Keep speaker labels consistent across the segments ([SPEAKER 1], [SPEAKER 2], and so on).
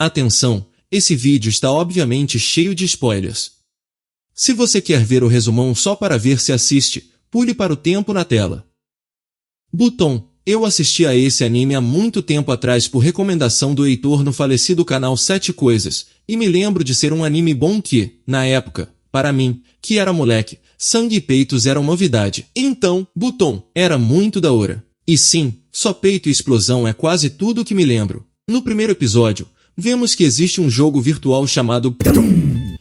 [SPEAKER 1] Atenção, esse vídeo está obviamente cheio de spoilers. Se você quer ver o resumão só para ver se assiste, pule para o tempo na tela. Botão. Eu assisti a esse anime há muito tempo atrás por recomendação do Heitor no falecido canal 7 Coisas, e me lembro de ser um anime bom que, na época, para mim, que era moleque, sangue e peitos eram novidade. Então, Botão, era muito da hora. E sim, só peito e explosão é quase tudo que me lembro. No primeiro episódio, vemos que existe um jogo virtual chamado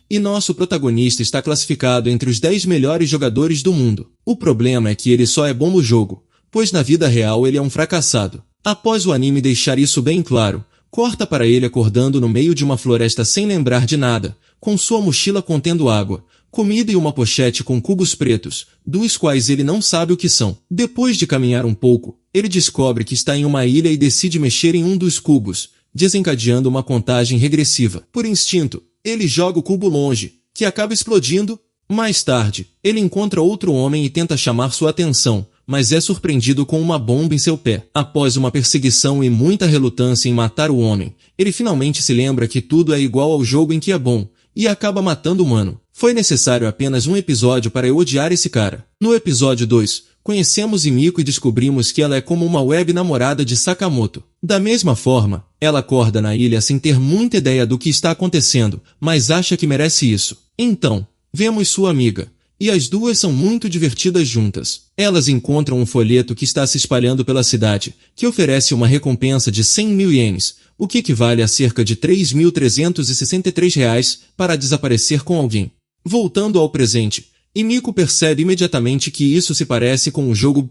[SPEAKER 1] e nosso protagonista está classificado entre os 10 melhores jogadores do mundo. O problema é que ele só é bom no jogo, pois na vida real ele é um fracassado. Após o anime deixar isso bem claro, corta para ele acordando no meio de uma floresta sem lembrar de nada, com sua mochila contendo água, comida e uma pochete com cubos pretos, dos quais ele não sabe o que são. Depois de caminhar um pouco, ele descobre que está em uma ilha e decide mexer em um dos cubos, desencadeando uma contagem regressiva. Por instinto, ele joga o cubo longe, que acaba explodindo. Mais tarde, ele encontra outro homem e tenta chamar sua atenção, mas é surpreendido com uma bomba em seu pé. Após uma perseguição e muita relutância em matar o homem, ele finalmente se lembra que tudo é igual ao jogo em que é bom, e acaba matando o humano. Foi necessário apenas um episódio para eu odiar esse cara. No episódio 2, conhecemos Himiko e descobrimos que ela é como uma web namorada de Sakamoto. Da mesma forma, ela acorda na ilha sem ter muita ideia do que está acontecendo, mas acha que merece isso. Então, vemos sua amiga, e as duas são muito divertidas juntas. Elas encontram um folheto que está se espalhando pela cidade, que oferece uma recompensa de 100 mil ienes, o que equivale a cerca de 3.363 reais, para desaparecer com alguém. Voltando ao presente, Himiko percebe imediatamente que isso se parece com o jogo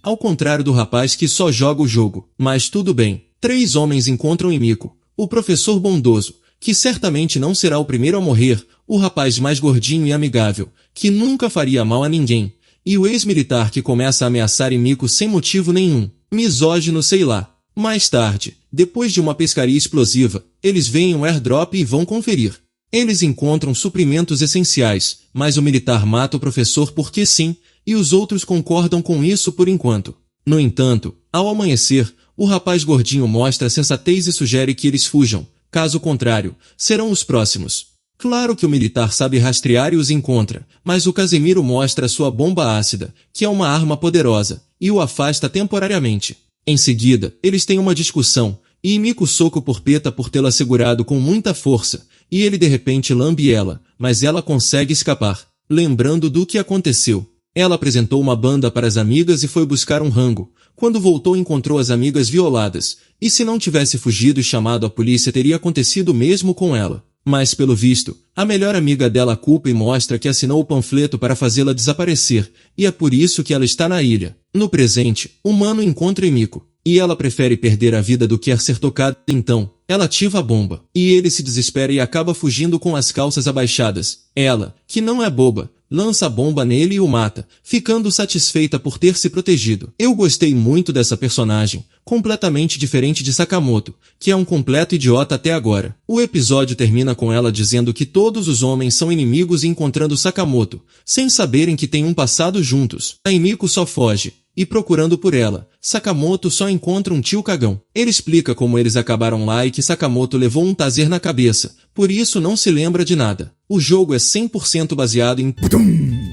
[SPEAKER 1] ao contrário do rapaz que só joga o jogo. Mas tudo bem. 3 homens encontram Himiko, o professor bondoso, que certamente não será o primeiro a morrer, o rapaz mais gordinho e amigável, que nunca faria mal a ninguém, e o ex-militar que começa a ameaçar Himiko sem motivo nenhum, misógino sei lá. Mais tarde, depois de uma pescaria explosiva, eles veem um airdrop e vão conferir. Eles encontram suprimentos essenciais, mas o militar mata o professor porque sim, e os outros concordam com isso por enquanto. No entanto, ao amanhecer, o rapaz gordinho mostra sensatez e sugere que eles fujam, caso contrário, serão os próximos. Claro que o militar sabe rastrear e os encontra, mas o Casemiro mostra sua bomba ácida, que é uma arma poderosa, e o afasta temporariamente. Em seguida, eles têm uma discussão, e Himiko soca o porpeta por tê-la segurado com muita força, e ele de repente lambe ela, mas ela consegue escapar. Lembrando do que aconteceu, ela apresentou uma banda para as amigas e foi buscar um rango. Quando voltou encontrou as amigas violadas, e se não tivesse fugido e chamado a polícia teria acontecido o mesmo com ela. Mas pelo visto, a melhor amiga dela a culpa e mostra que assinou o panfleto para fazê-la desaparecer, e é por isso que ela está na ilha. No presente, o Mano encontra Himiko, e ela prefere perder a vida do que ser tocada, então, ela ativa a bomba, e ele se desespera e acaba fugindo com as calças abaixadas. Ela, que não é boba, lança a bomba nele e o mata, ficando satisfeita por ter se protegido. Eu gostei muito dessa personagem, completamente diferente de Sakamoto, que é um completo idiota até agora. O episódio termina com ela dizendo que todos os homens são inimigos e encontrando Sakamoto, sem saberem que têm um passado juntos. A Himiko só foge, e procurando por ela, Sakamoto só encontra um tio cagão. Ele explica como eles acabaram lá e que Sakamoto levou um taser na cabeça, por isso não se lembra de nada. O jogo é 100% baseado em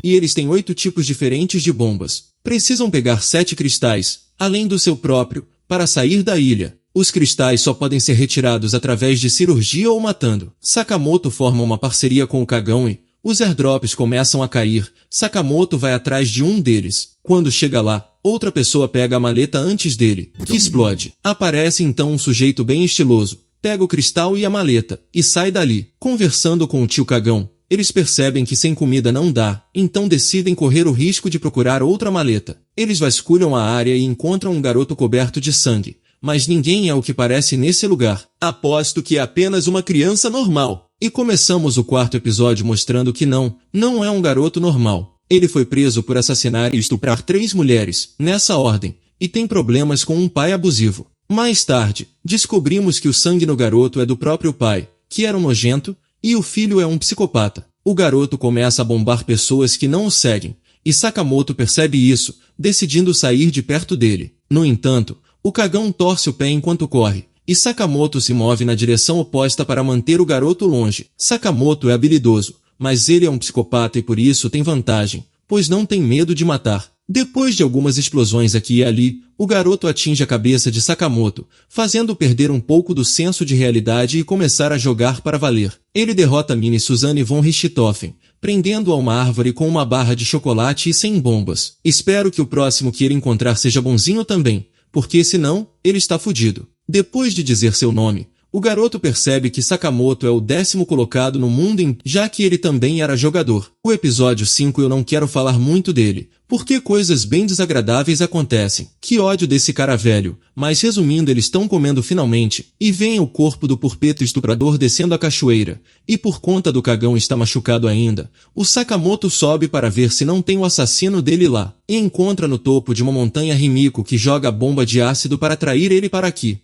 [SPEAKER 1] e eles têm 8 tipos diferentes de bombas. Precisam pegar 7 cristais, além do seu próprio, para sair da ilha. Os cristais só podem ser retirados através de cirurgia ou matando. Sakamoto forma uma parceria com o cagão e os airdrops começam a cair. Sakamoto vai atrás de um deles. Quando chega lá, outra pessoa pega a maleta antes dele, que explode. Aparece então um sujeito bem estiloso, pega o cristal e a maleta, e sai dali. Conversando com o tio cagão, eles percebem que sem comida não dá, então decidem correr o risco de procurar outra maleta. Eles vasculham a área e encontram um garoto coberto de sangue, mas ninguém é o que parece nesse lugar. Aposto que é apenas uma criança normal. E começamos o 4º episódio mostrando que não é um garoto normal. Ele foi preso por assassinar e estuprar 3 mulheres, nessa ordem, e tem problemas com um pai abusivo. Mais tarde, descobrimos que o sangue no garoto é do próprio pai, que era um nojento, e o filho é um psicopata. O garoto começa a bombar pessoas que não o seguem, e Sakamoto percebe isso, decidindo sair de perto dele. No entanto, o cagão torce o pé enquanto corre, e Sakamoto se move na direção oposta para manter o garoto longe. Sakamoto é habilidoso, mas ele é um psicopata e por isso tem vantagem, pois não tem medo de matar. Depois de algumas explosões aqui e ali, o garoto atinge a cabeça de Sakamoto, fazendo perder um pouco do senso de realidade e começar a jogar para valer. Ele derrota Mini Suzanne von Richthofen, prendendo-a a uma árvore com uma barra de chocolate e 100 bombas. Espero que o próximo que ele encontrar seja bonzinho também, porque senão, ele está fudido. Depois de dizer seu nome, o garoto percebe que Sakamoto é o 10º colocado no mundo já que ele também era jogador. O episódio 5 eu não quero falar muito dele, porque coisas bem desagradáveis acontecem. Que ódio desse cara velho, mas resumindo eles estão comendo finalmente, e vem o corpo do porpeto estuprador descendo a cachoeira, e por conta do cagão está machucado ainda, o Sakamoto sobe para ver se não tem o assassino dele lá, e encontra no topo de uma montanha Rimiko que joga a bomba de ácido para atrair ele para aqui.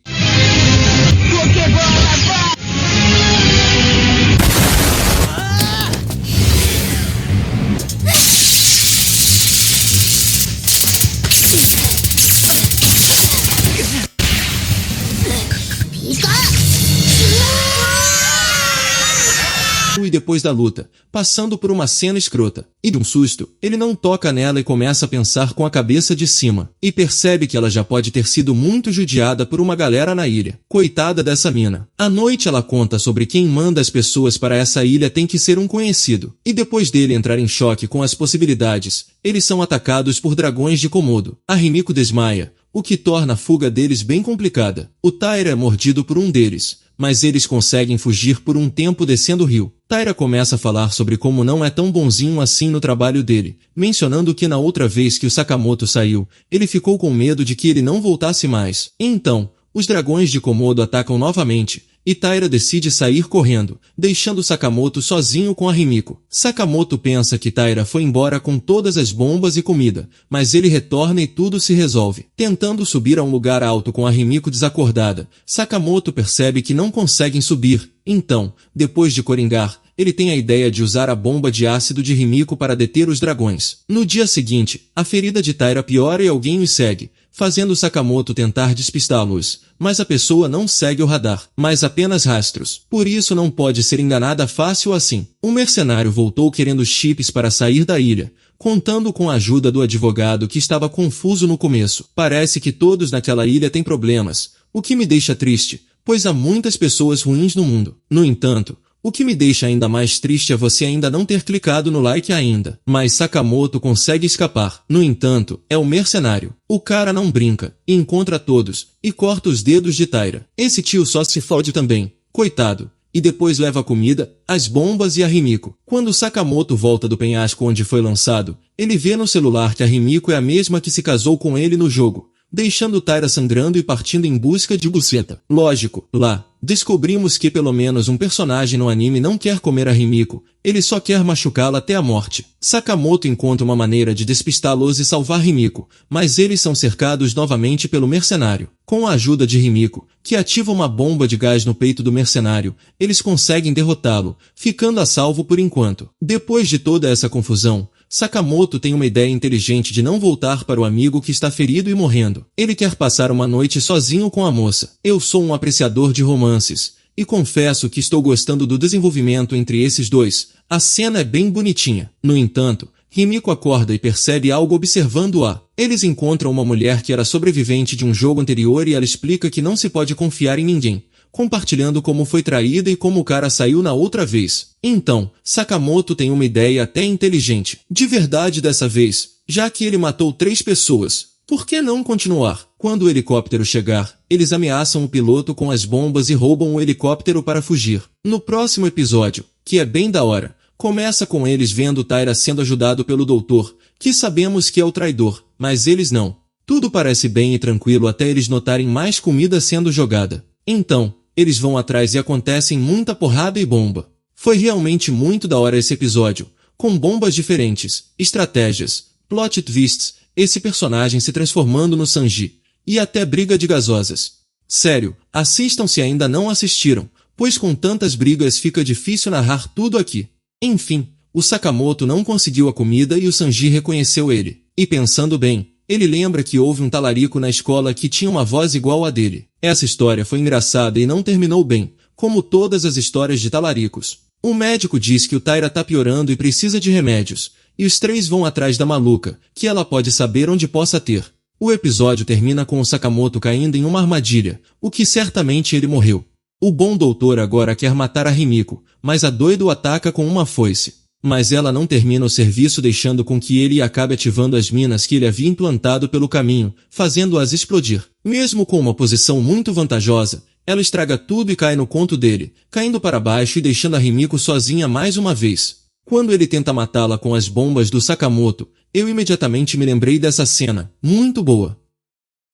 [SPEAKER 1] E depois da luta, passando por uma cena escrota, e de um susto, ele não toca nela e começa a pensar com a cabeça de cima, e percebe que ela já pode ter sido muito judiada por uma galera na ilha. Coitada dessa mina. À noite ela conta sobre quem manda as pessoas para essa ilha tem que ser um conhecido, e depois dele entrar em choque com as possibilidades, eles são atacados por dragões de Komodo. A Rimiko desmaia, o que torna a fuga deles bem complicada. O Taira é mordido por um deles, mas eles conseguem fugir por um tempo descendo o rio. Taira começa a falar sobre como não é tão bonzinho assim no trabalho dele, mencionando que na outra vez que o Sakamoto saiu, ele ficou com medo de que ele não voltasse mais. Então, os dragões de Komodo atacam novamente, e Taira decide sair correndo, deixando Sakamoto sozinho com a Rimiko. Sakamoto pensa que Taira foi embora com todas as bombas e comida, mas ele retorna e tudo se resolve. Tentando subir a um lugar alto com a Rimiko desacordada, Sakamoto percebe que não conseguem subir. Então, depois de coringar, ele tem a ideia de usar a bomba de ácido de Rimiko para deter os dragões. No dia seguinte, a ferida de Taira piora e alguém os segue, fazendo Sakamoto tentar despistá-los, mas a pessoa não segue o radar, mas apenas rastros. Por isso não pode ser enganada fácil assim. Um mercenário voltou querendo chips para sair da ilha, contando com a ajuda do advogado que estava confuso no começo. Parece que todos naquela ilha têm problemas, o que me deixa triste, pois há muitas pessoas ruins no mundo. No entanto, o que me deixa ainda mais triste é você ainda não ter clicado no like ainda. Mas Sakamoto consegue escapar. No entanto, é o mercenário. O cara não brinca, e encontra todos, e corta os dedos de Taira. Esse tio só se fode também, coitado. E depois leva a comida, as bombas e a Rimiko. Quando Sakamoto volta do penhasco onde foi lançado, ele vê no celular que a Rimiko é a mesma que se casou com ele no jogo, deixando Taira sangrando e partindo em busca de buceta. Lógico, lá, descobrimos que pelo menos um personagem no anime não quer comer a Rimiko, ele só quer machucá-la até a morte. Sakamoto encontra uma maneira de despistá-los e salvar Rimiko, mas eles são cercados novamente pelo mercenário. Com a ajuda de Rimiko, que ativa uma bomba de gás no peito do mercenário, eles conseguem derrotá-lo, ficando a salvo por enquanto. Depois de toda essa confusão, Sakamoto tem uma ideia inteligente de não voltar para o amigo que está ferido e morrendo. Ele quer passar uma noite sozinho com a moça. Eu sou um apreciador de romances, e confesso que estou gostando do desenvolvimento entre esses dois. A cena é bem bonitinha. No entanto, Rimiko acorda e percebe algo observando-a. Eles encontram uma mulher que era sobrevivente de um jogo anterior e ela explica que não se pode confiar em ninguém, compartilhando como foi traída e como o cara saiu na outra vez. Então, Sakamoto tem uma ideia até inteligente. De verdade dessa vez, já que ele matou 3 pessoas, por que não continuar? Quando o helicóptero chegar, eles ameaçam o piloto com as bombas e roubam o helicóptero para fugir. No próximo episódio, que é bem da hora, começa com eles vendo Taira sendo ajudado pelo doutor, que sabemos que é o traidor, mas eles não. Tudo parece bem e tranquilo até eles notarem mais comida sendo jogada. Então, eles vão atrás e acontecem muita porrada e bomba. Foi realmente muito da hora esse episódio, com bombas diferentes, estratégias, plot twists, esse personagem se transformando no Sanji, e até briga de gasosas. Sério, assistam se ainda não assistiram, pois com tantas brigas fica difícil narrar tudo aqui. Enfim, o Sakamoto não conseguiu a comida e o Sanji reconheceu ele. E pensando bem, ele lembra que houve um talarico na escola que tinha uma voz igual a dele. Essa história foi engraçada e não terminou bem, como todas as histórias de talaricos. O médico diz que o Taira tá piorando e precisa de remédios, e os três vão atrás da maluca, que ela pode saber onde possa ter. O episódio termina com o Sakamoto caindo em uma armadilha, o que certamente ele morreu. O bom doutor agora quer matar a Rimiko, mas a doida o ataca com uma foice. Mas ela não termina o serviço deixando com que ele acabe ativando as minas que ele havia implantado pelo caminho, fazendo-as explodir. Mesmo com uma posição muito vantajosa, ela estraga tudo e cai no conto dele, caindo para baixo e deixando a Rimiko sozinha mais uma vez. Quando ele tenta matá-la com as bombas do Sakamoto, eu imediatamente me lembrei dessa cena, muito boa.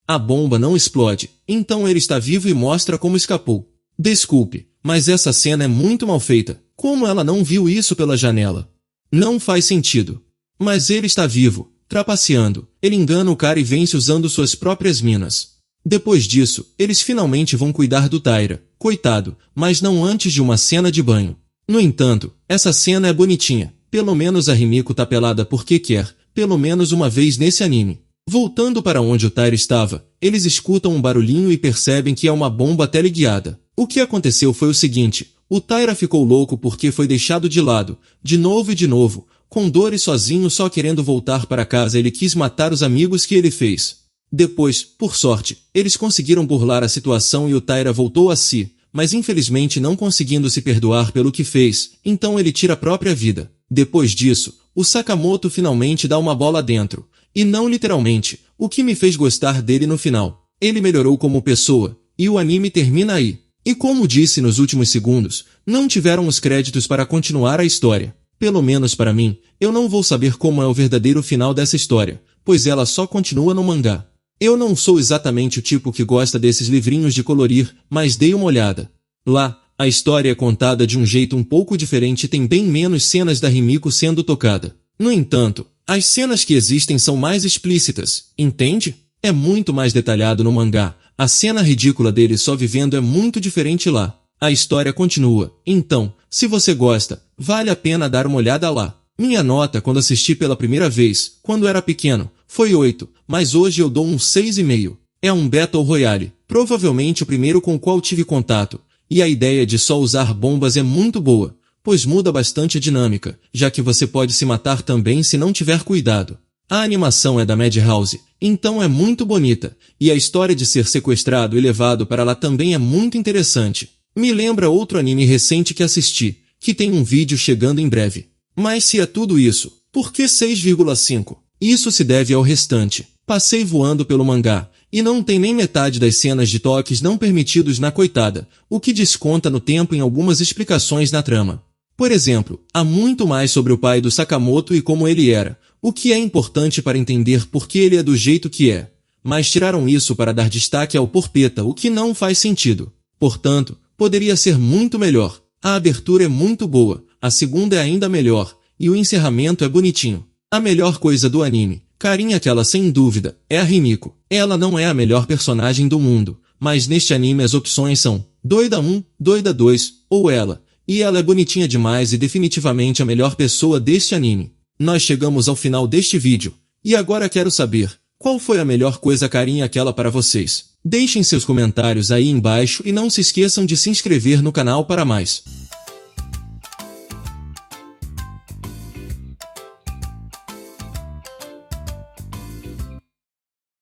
[SPEAKER 1] A bomba não explode, então ele está vivo e mostra como escapou. Desculpe, mas essa cena é muito mal feita. Como ela não viu isso pela janela? Não faz sentido. Mas ele está vivo, trapaceando. Ele engana o cara e vence usando suas próprias minas. Depois disso, eles finalmente vão cuidar do Taira, coitado, mas não antes de uma cena de banho. No entanto, essa cena é bonitinha. Pelo menos a Rimiko tá pelada porque quer, pelo menos uma vez nesse anime. Voltando para onde o Taira estava, eles escutam um barulhinho e percebem que é uma bomba teleguiada. O que aconteceu foi o seguinte: o Taira ficou louco porque foi deixado de lado, de novo, com dor e sozinho só querendo voltar para casa ele quis matar os amigos que ele fez. Depois, por sorte, eles conseguiram burlar a situação e o Taira voltou a si, mas infelizmente não conseguindo se perdoar pelo que fez, então ele tira a própria vida. Depois disso, o Sakamoto finalmente dá uma bola dentro, e não literalmente, o que me fez gostar dele no final. Ele melhorou como pessoa, e o anime termina aí. E como disse nos últimos segundos, não tiveram os créditos para continuar a história. Pelo menos para mim, eu não vou saber como é o verdadeiro final dessa história, pois ela só continua no mangá. Eu não sou exatamente o tipo que gosta desses livrinhos de colorir, mas dei uma olhada. Lá, a história é contada de um jeito um pouco diferente e tem bem menos cenas da Rimiko sendo tocada. No entanto, as cenas que existem são mais explícitas, entende? É muito mais detalhado no mangá. A cena ridícula dele só vivendo é muito diferente lá. A história continua. Então, se você gosta, vale a pena dar uma olhada lá. Minha nota quando assisti pela primeira vez, quando era pequeno, foi 8, mas hoje eu dou um 6,5. É um Battle Royale, provavelmente o primeiro com o qual tive contato, e a ideia de só usar bombas é muito boa, pois muda bastante a dinâmica, já que você pode se matar também se não tiver cuidado. A animação é da Madhouse, então é muito bonita, e a história de ser sequestrado e levado para lá também é muito interessante. Me lembra outro anime recente que assisti, que tem um vídeo chegando em breve. Mas se é tudo isso, por que 6,5? Isso se deve ao restante. Passei voando pelo mangá, e não tem nem metade das cenas de toques não permitidos na coitada, o que desconta no tempo em algumas explicações na trama. Por exemplo, há muito mais sobre o pai do Sakamoto e como ele era, o que é importante para entender por que ele é do jeito que é. Mas tiraram isso para dar destaque ao Porpeta, o que não faz sentido. Portanto, poderia ser muito melhor. A abertura é muito boa, a segunda é ainda melhor, e o encerramento é bonitinho. A melhor coisa do anime, carinha aquela sem dúvida, é a Rimiko. Ela não é a melhor personagem do mundo, mas neste anime as opções são Doida 1, Doida 2, ou ela. E ela é bonitinha demais e definitivamente a melhor pessoa deste anime. Nós chegamos ao final deste vídeo, e agora quero saber, qual foi a melhor coisa carinha aquela para vocês? Deixem seus comentários aí embaixo e não se esqueçam de se inscrever no canal para mais.